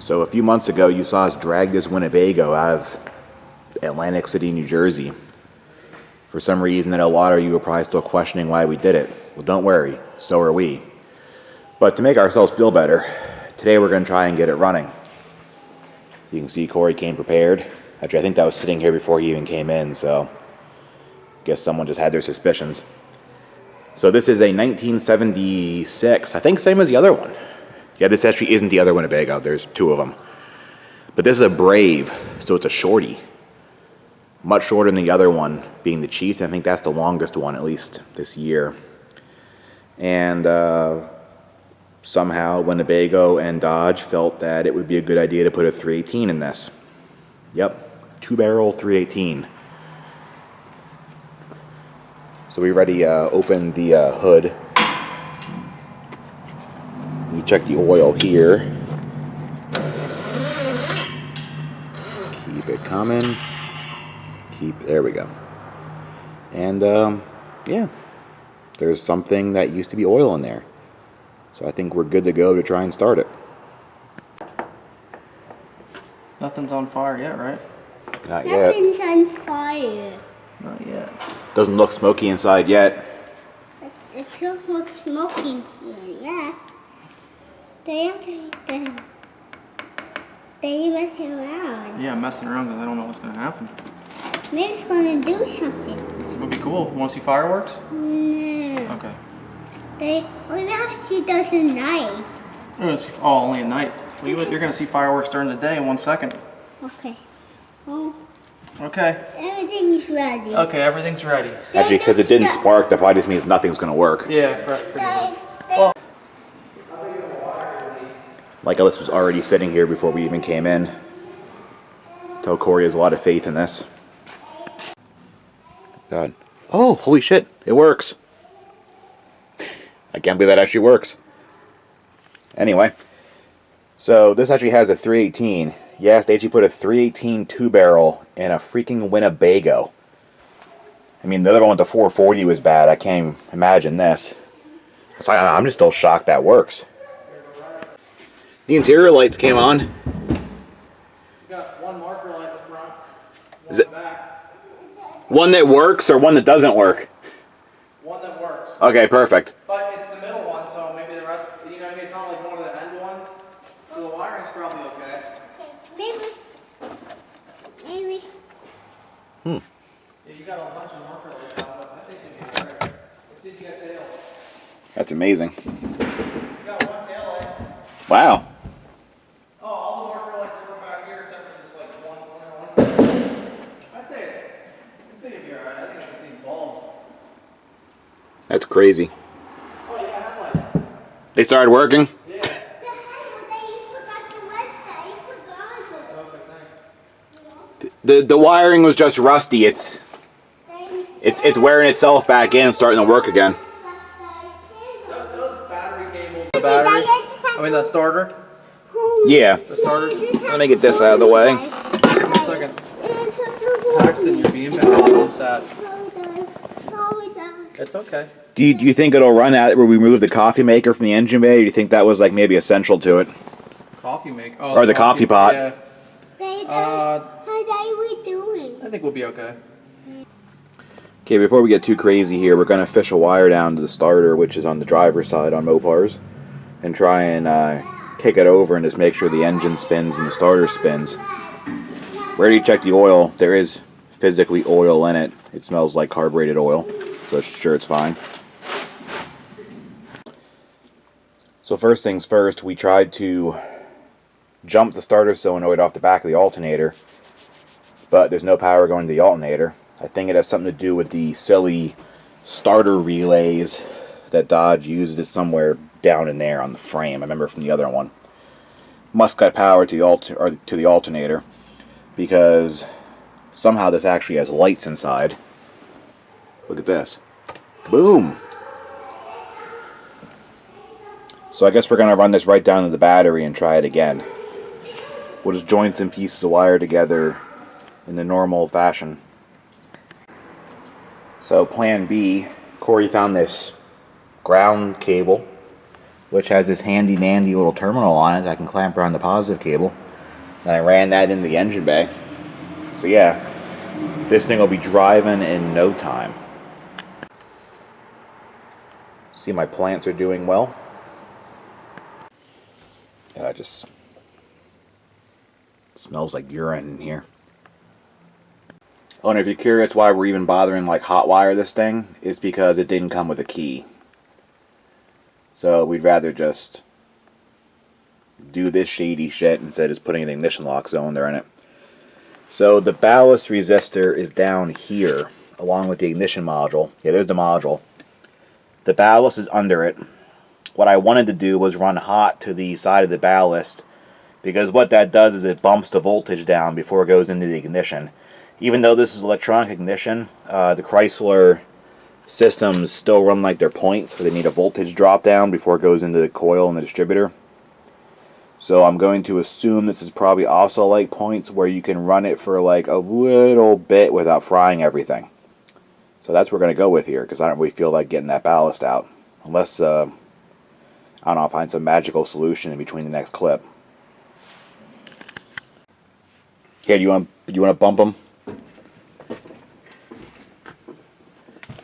So a few months ago, you saw us drag this Winnebago out of Atlantic City, New Jersey. For some reason, a lot of you are probably still questioning why we did it. Well, don't worry, so are we. But to make ourselves feel better, today we're going to try and get it running. You can see Corey came prepared. Actually, I think that was sitting here before he even came in, so I guess someone just had their suspicions. So this is a 1976, I think same as the other one. Yeah, this actually isn't the other Winnebago. There's two of them. But this is a Brave, so it's a shorty. Much shorter than the other one, being the Chief. I think that's the longest one, at least this year. And somehow Winnebago and Dodge felt that it would be a good idea to put a 318 in this. Yep, 2-barrel 318. So we already opened the hood. You check the oil here. Keep it coming. There we go. And yeah, there's something that used to be oil in there. So I think we're good to go to try and start it. Nothing's on fire yet, right? Not yet. Nothing's on fire. Not yet. Doesn't look smoky inside yet. It don't look smoky here yet. They messing around. Yeah, I'm messing around because I don't know what's going to happen. Maybe it's going to do something. It would be cool. Want to see fireworks? No. Okay. We have to see those at night. We're gonna see, oh, only at night. Well, you're going to see fireworks during the day in 1 second. Okay. Oh, Okay. everything's ready. Okay, everything's ready. Actually, because it didn't spark, that probably just means nothing's going to work. Yeah, correct. Well, Like this was already sitting here before we even came in. Tell Corey has a lot of faith in this. God. Oh, holy shit. It works. I can't believe that actually works. Anyway. So this actually has a 318. Yes, they actually put a 318 2-barrel in a freaking Winnebago. I mean, the other one with the 440 was bad. I can't even imagine this. So I'm just still shocked that works. The interior lights came on. You got one marker light in the front, one Is it in the back. one that works or one that doesn't work? One that works. Okay, perfect. But it's the middle one, so maybe the rest, you know what I mean? It's not like one of the end ones. So the wiring's probably okay. maybe. Yeah, you got a bunch of marker lights out, but I think it'd be alright. Let's see if you got tail. That's amazing. You got one tail light. Wow. Oh, all the marker lights work back here except for just like one. I'd say it'd be alright. I think I just need bulbs. That's crazy. Oh, you got headlights. They started working? Yeah. The heck, you forgot the Wednesday. You forgot it. Okay, thanks. The wiring was just rusty. It's wearing itself back in and starting to work again. Those battery cables. The battery? I mean the starter? Yeah. The starter? Let me get this out of the way. 1 second. Paxton, you're being bad. I'm sad. It's okay. Do you think it'll run out where we remove the coffee maker from the engine bay? Or do you think that was like maybe essential to it? Coffee make. Oh, Or the coffee pot. Yeah. How are we doing? I think we'll be okay. Okay, before we get too crazy here, we're going to fish a wire down to the starter, which is on the driver's side on Mopars, and try and kick it over and just make sure the engine spins and the starter spins. We already checked the oil. There is physically oil in it. It smells like carbureted oil, so sure it's fine. So first things first, we tried to jump the starter solenoid off the back of the alternator, but there's no power going to the alternator. I think it has something to do with the silly starter relays that Dodge uses somewhere down in there on the frame. I remember from the other one. Must cut power to the alternator because somehow this actually has lights inside. Look at this. Boom! So I guess we're going to run this right down to the battery and try it again. We'll just join some pieces of wire together in the normal fashion. So plan B, Corey found this ground cable which has this handy dandy little terminal on it that I can clamp around the positive cable. And I ran that into the engine bay. So yeah, this thing will be driving in no time. See, my plants are doing well. It just smells like urine in here. Oh, and if you're curious why we're even bothering like hot wire this thing, it's because it didn't come with a key. So we'd rather just do this shady shit instead of just putting an ignition lock cylinder in it. So the ballast resistor is down here along with the ignition module. Yeah, there's the module. The ballast is under it. What I wanted to do was run hot to the side of the ballast, because what that does is it bumps the voltage down before it goes into the ignition. Even though this is electronic ignition, the Chrysler systems still run like their points, so they need a voltage drop down before it goes into the coil and the distributor. So I'm going to assume this is probably also like points where you can run it for like a little bit without frying everything. So that's what we're going to go with here, because I don't really feel like getting that ballast out. Unless, I don't know, I'll find some magical solution in between the next clip. Here, do you want to bump them?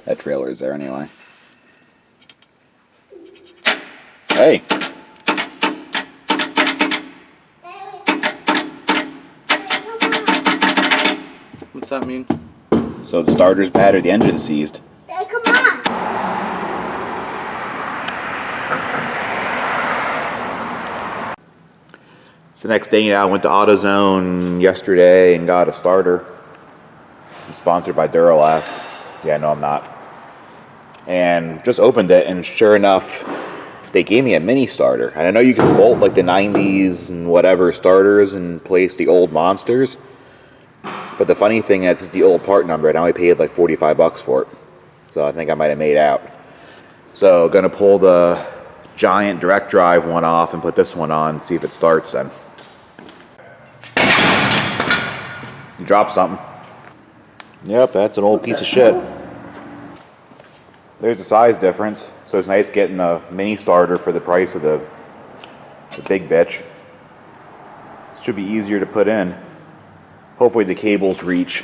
That trailer is there anyway. Hey! What's that mean? So the starter's bad or the engine's seized. Hey, come on. It's the next day. I went to AutoZone yesterday and got a starter. I'm sponsored by Duralast. Yeah, no, I'm not. And just opened it, and sure enough, they gave me a mini starter. And I know you can bolt like the 90s and whatever starters and place the old monsters. But the funny thing is, it's the old part number, and I only paid like $45 for it. So I think I might have made out. So gonna pull the giant direct drive one off and put this one on, see if it starts then. You dropped something. Yep, that's an old piece of shit. There's a size difference, so it's nice getting a mini starter for the price of the big bitch. Should be easier to put in. Hopefully the cables reach.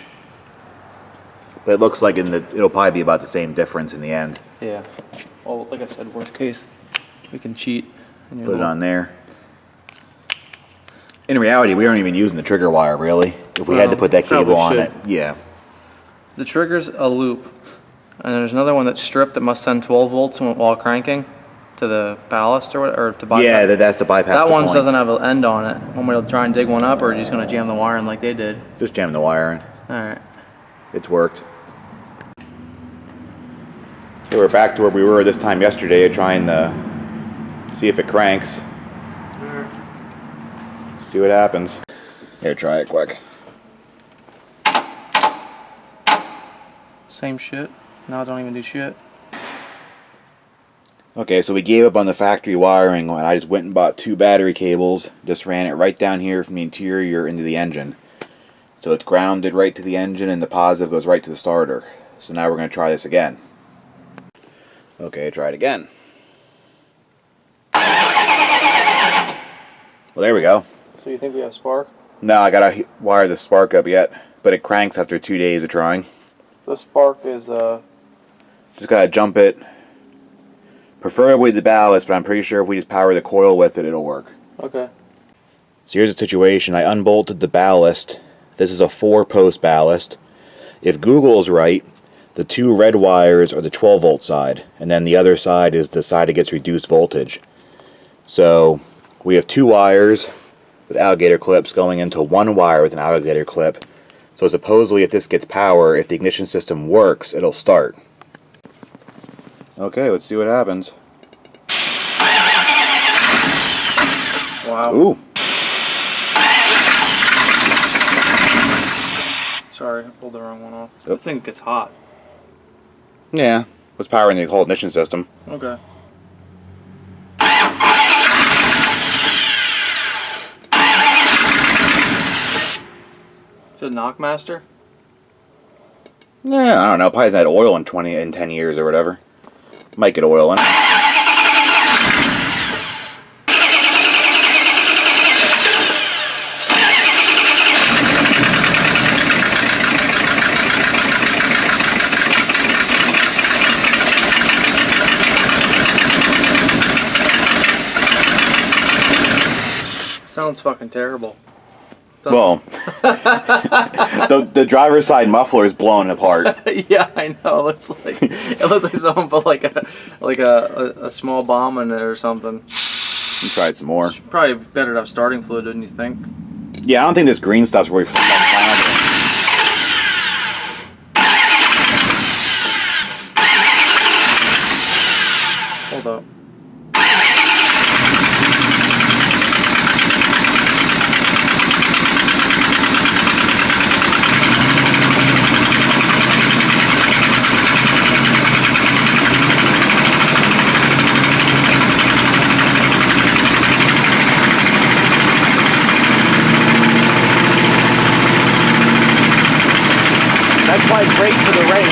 But it looks like it'll probably be about the same difference in the end. Yeah. Well, like I said, worst case, we can cheat. And Put it on there. In reality, we aren't even using the trigger wire, really. If we had to put that cable on it, yeah. The trigger's a loop. And there's another one that's stripped that must send 12 volts while cranking to the ballast or whatever, or to bypass. Yeah, that's to bypass that the one points. doesn't have an end on it. When we'll try and dig one up, or are you just going to jam the wire in like they did? Just jam the wire in. Alright. It's worked. Okay, we're back to where we were this time yesterday, trying to see if it cranks. See what happens. Here, try it quick. Same shit. Now I don't even do shit. Okay, so we gave up on the factory wiring and I just went and bought 2 battery cables. Just ran it right down here from the interior into the engine. So it's grounded right to the engine and the positive goes right to the starter. So now we're going to try this again. Okay, try it again. Well, there we go. So you think we have spark? No, I gotta wire the spark up yet, but it cranks after 2 days of trying. The spark is Just gotta jump it. Preferably the ballast, but I'm pretty sure if we just power the coil with it, it'll work. okay. So here's the situation. I unbolted the ballast. This is a 4-post ballast. If Google is right, the 2 red wires are the 12 volt side, and then the other side is the side that gets reduced voltage. So we have 2 wires with alligator clips going into 1 wire with an alligator clip. So supposedly if this gets power, if the ignition system works, it'll start. Okay, let's see what happens. Wow. Ooh. Sorry, I pulled the wrong one off. Yep. This thing gets hot. Yeah, was powering the whole ignition system. Okay. Is it Knockmaster? Yeah, I don't know. Probably hasn't had oil in 10 years or whatever. Might get oil in it. Sounds fucking terrible. Well, the driver's side muffler is blown apart. Yeah, I know. It looks like someone put like a small bomb in it or something. You tried some more. It's probably better to have starting fluid, wouldn't you think? Yeah, I don't think this green stuff's really flammable. Hold up. That's why it's great for the rain.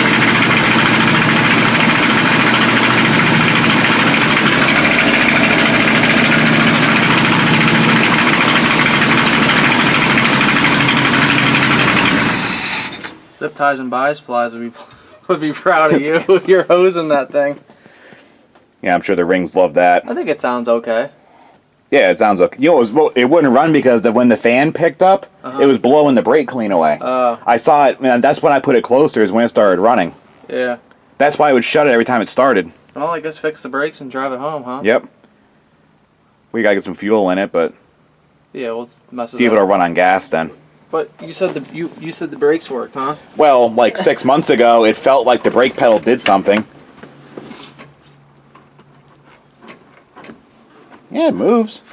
Zip ties and bias plies would be proud of you if you're hosing that thing. Yeah, I'm sure the rings love that. I think it sounds okay. Yeah, it sounds okay. You know, it wouldn't run because when the fan picked up, it was blowing the brake clean away. I saw it, man. That's when I put it closer, is when it started running. Yeah. That's why it would shut it every time it started. Well, I guess fix the brakes and drive it home, huh? Yep. We gotta get some fuel in it, but Yeah, we'll mess with see if it'll run on gas then. But you said you said the brakes worked, huh? Well, like 6 months ago, it felt like the brake pedal did something. Yeah, it moves.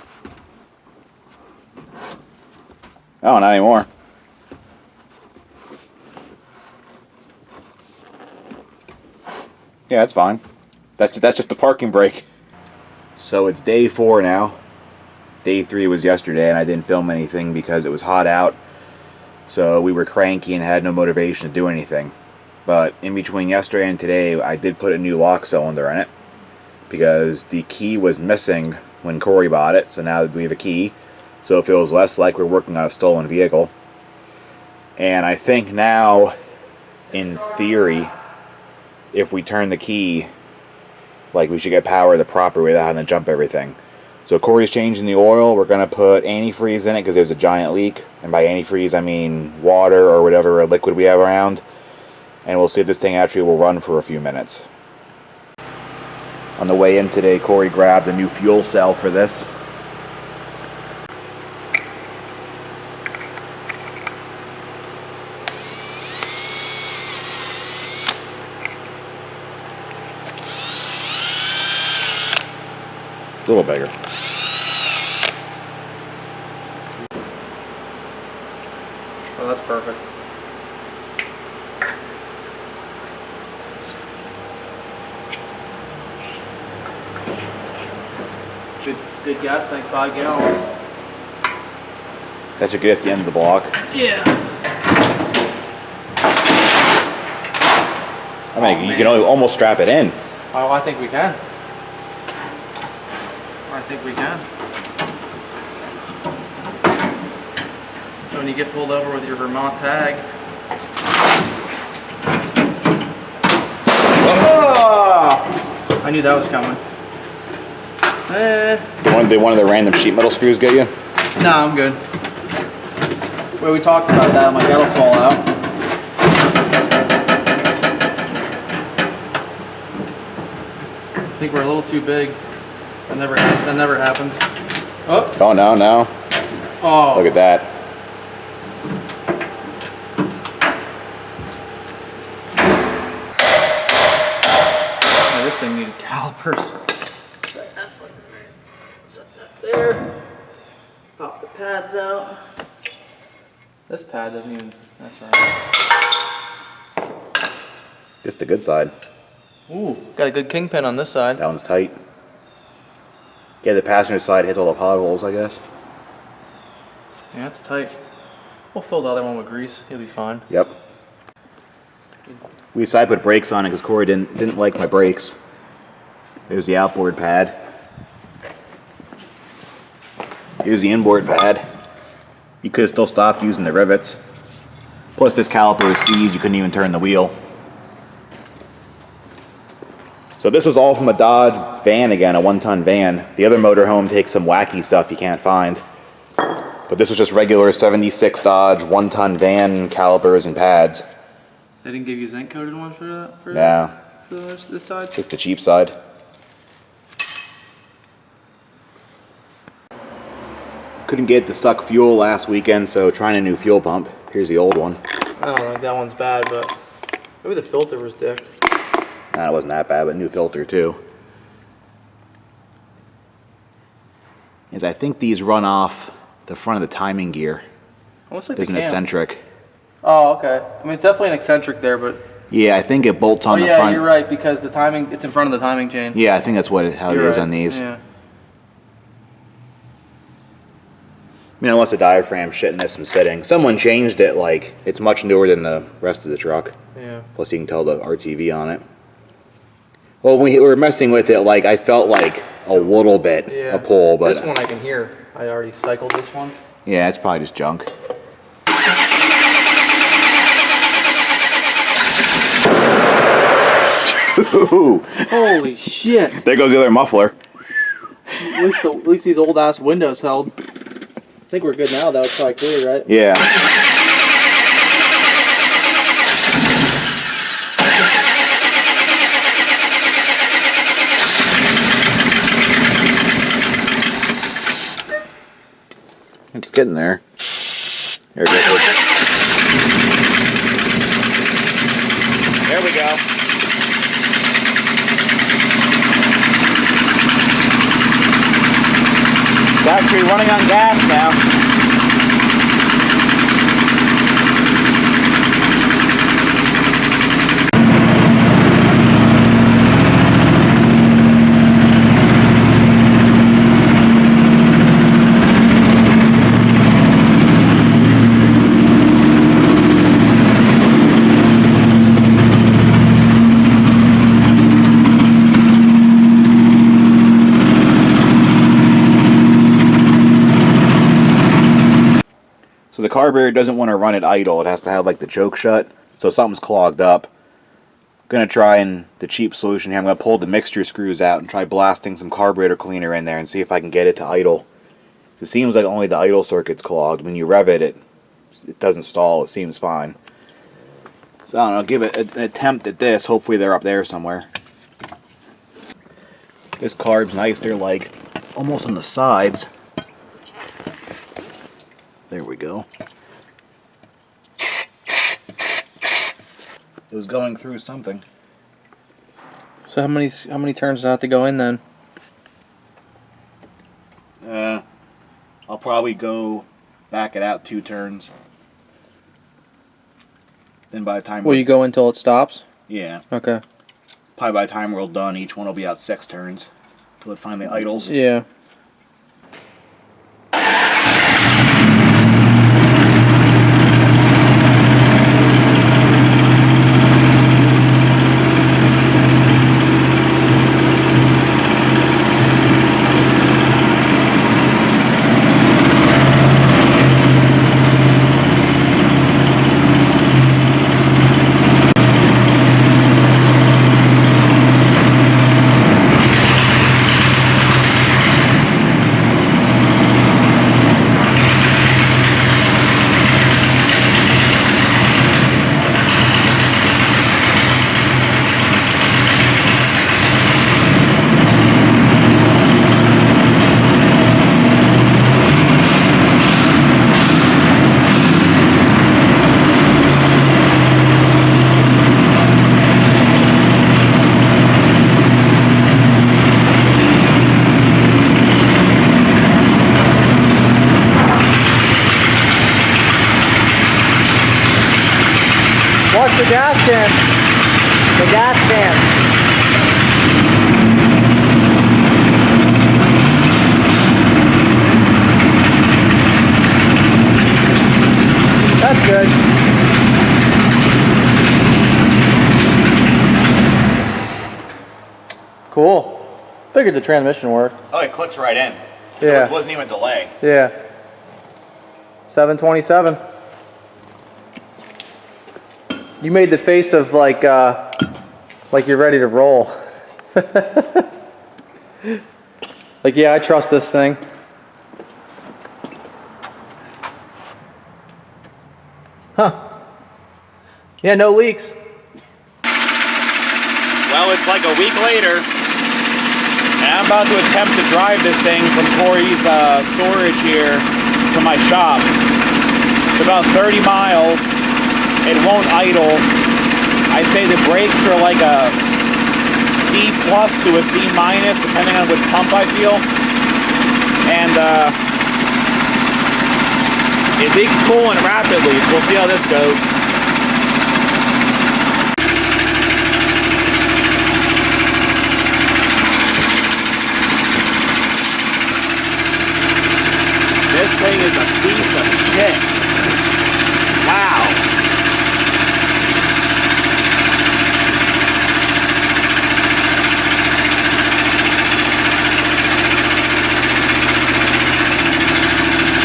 Oh, not anymore. Yeah, that's fine. That's just the parking brake. So it's day 4 now. Day 3 was yesterday, and I didn't film anything because it was hot out. So we were cranky and had no motivation to do anything. But in between yesterday and today, I did put a new lock cylinder in it because the key was missing when Corey bought it. So now we have a key, so it feels less like we're working on a stolen vehicle. And I think now, in theory, if we turn the key, like, we should get power the proper way without having to jump everything. So Corey's changing the oil. We're going to put antifreeze in it because there's a giant leak. And by antifreeze, I mean water or whatever liquid we have around. And we'll see if this thing actually will run for a few minutes. On the way in today, Corey grabbed a new fuel cell for this. A little bigger. Oh, that's perfect. Good guess, like 5 gallons. That should get us the end of the block. Yeah. I mean, you can almost strap it in. Oh, I think we can. I think we can. When you get pulled over with your Vermont tag. Oh! I knew that was coming. Did one of the random sheet metal screws get you? No, I'm good. Well, we talked about that. I'm like, that'll fall out. I think we're a little too big. That never happens. Oh. Oh, no. Oh. Look at that. Oh, this thing needed calipers. Set that there. Pop the pads out. This pad doesn't even. That's right. Just the good side. Ooh, got a good kingpin on this side. That one's tight. Yeah, the passenger side hits all the potholes, I guess. Yeah, that's tight. We'll fill the other one with grease. He'll be fine. Yep. We decided to put brakes on it because Corey didn't like my brakes. There's the outboard pad. Here's the inboard pad. You could have still stopped using the rivets. Plus this caliper is seized, you couldn't even turn the wheel. So this was all from a Dodge van again, a 1-ton van. The other motorhome takes some wacky stuff you can't find. But this was just regular 76 Dodge 1-ton van calipers and pads. They didn't give you zinc coated ones for that? Yeah. For this side? Just the cheap side. Couldn't get it to suck fuel last weekend, so trying a new fuel pump. Here's the old one. I don't know if that one's bad, but maybe the filter was dick. Nah, it wasn't that bad, but new filter too. Is I think these run off the front of the timing gear. Almost like There's the an cam. eccentric. Oh, okay. I mean, it's definitely an eccentric there, but... Yeah, I think it bolts on the yeah, front. you're right, because the timing, it's in front of the timing chain. Yeah, I think that's how it is on these. Yeah. I mean, unless the diaphragm shitting this and sitting. Someone changed it, like, it's much newer than the rest of the truck. Yeah. Plus you can tell the RTV on it. Well, when we were messing with it, like, I felt like a little bit a pull, but... This one I can hear. I already cycled this one. Yeah, it's probably just junk. Holy shit. There goes the other muffler. At least these old ass windows held. I think we're good now though, it's probably clear, right? Yeah. It's getting there. There it goes. There we go. It's actually running on gas now. So the carburetor doesn't want to run it idle. It has to have like the choke shut. So something's clogged up. I'm going to try the cheap solution here. I'm going to pull the mixture screws out and try blasting some carburetor cleaner in there and see if I can get it to idle. It seems like only the idle circuit's clogged. When you rev it, it doesn't stall. It seems fine. So I don't know, give it an attempt at this. Hopefully they're up there somewhere. This carb's nice. They're like almost on the sides. There we go. It was going through something. So how many turns does that have to go in then? I'll probably go back it out 2 turns. Then by the time Will you go until it stops? Yeah. Okay. Probably by the time we're all done, each one will be out 6 turns till it finally idles. Yeah. Watch the gas can. The gas can. That's good. Cool. Figured the transmission worked. Oh, it clicks right in. Yeah. It wasn't even a delay. Yeah. 727. You made the face of like you're ready to roll. Like, yeah, I trust this thing. Huh. Yeah, no leaks. Well, it's like a week later, and I'm about to attempt to drive this thing from Corey's storage here to my shop. It's about 30 miles. It won't idle. I'd say the brakes are like a C plus to a C minus, depending on which pump I feel. And it leaks coolant rapidly, so we'll see how this goes. This thing is a piece of shit. Wow.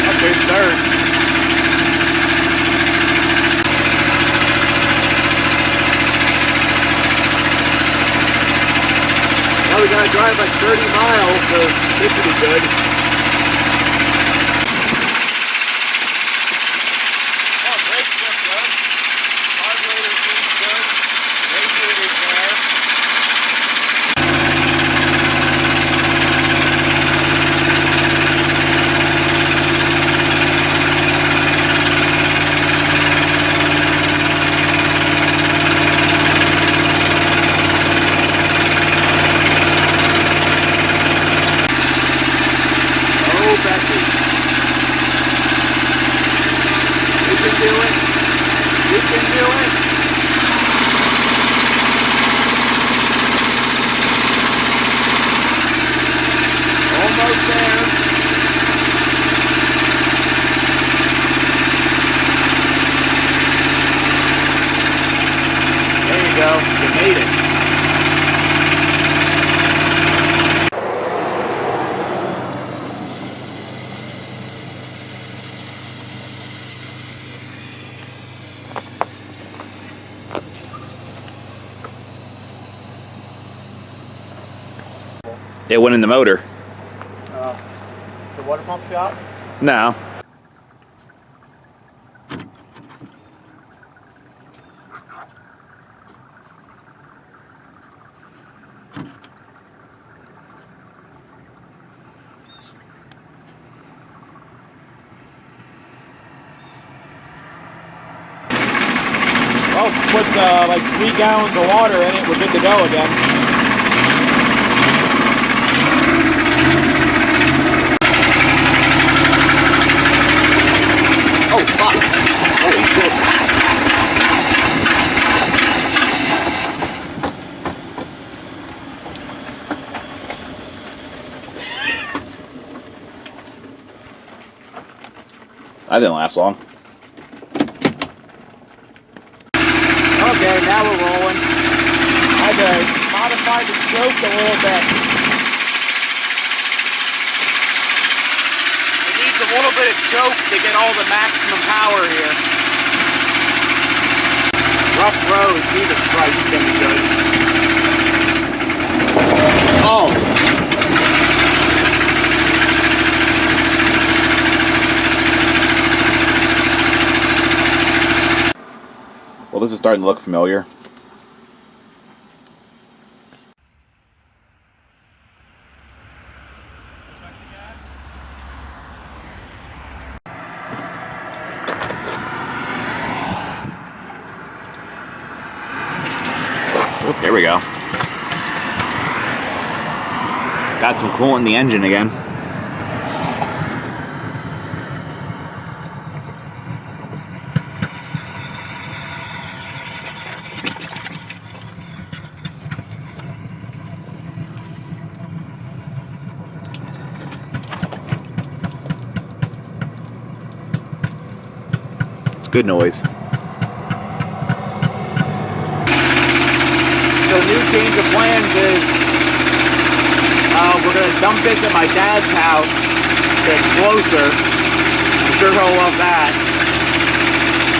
Oh, there's third. Well, we gotta drive like 30 miles, so this should be good. It went in the motor. The water pump shop? No. Well, put like 3 gallons of water in it. We're good to go again. Oh, fuck. Holy shit. That didn't last long. Okay, now we're rolling. I had to modify the stroke a little bit. It needs a little bit of choke to get all the maximum power here. Rough road, Jesus Christ, it's gonna be good. Oh! Well, this is starting to look familiar. Oh, there we go. Got some coolant in the engine again. Good noise. So new change of plans is we're gonna dump this at my dad's house. It's closer. I'm sure he'll love that.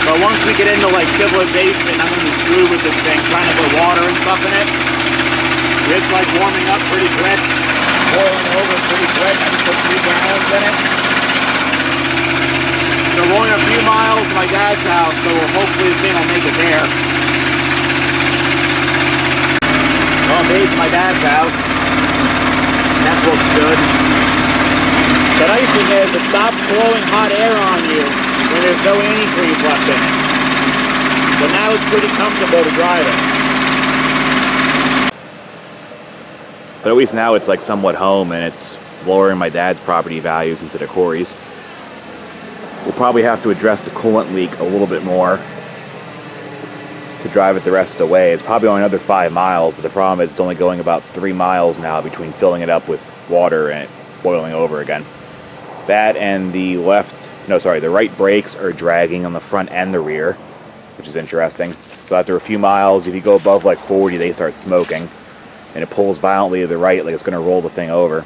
But once we get into like civilization, I'm gonna be screwed with this thing, trying to put water and stuff in it. It's like warming up pretty quick, boiling over pretty quick. I just put 3 gallons in it. So we're only a few miles to my dad's house, so hopefully the thing will make it there. Well, I made it to my dad's house. That looks good. The nice thing is it stops blowing hot air on you when there's no antifreeze left in it. So now it's pretty comfortable to drive it. But at least now it's like somewhat home, and it's lowering my dad's property values instead of Corey's. We'll probably have to address the coolant leak a little bit more to drive it the rest of the way. It's probably only another 5 miles, but the problem is it's only going about 3 miles now between filling it up with water and it boiling over again. That and the right brakes are dragging on the front and the rear, which is interesting. So after a few miles, if you go above like 40, they start smoking, and it pulls violently to the right like it's going to roll the thing over.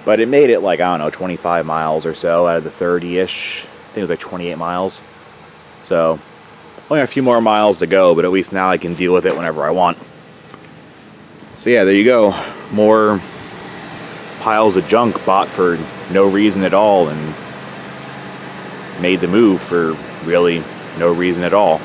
But it made it like, I don't know, 25 miles or so out of the 30-ish. I think it was like 28 miles. So only a few more miles to go, but at least now I can deal with it whenever I want. So yeah, there you go. More piles of junk bought for no reason at all and made the move for really no reason at all.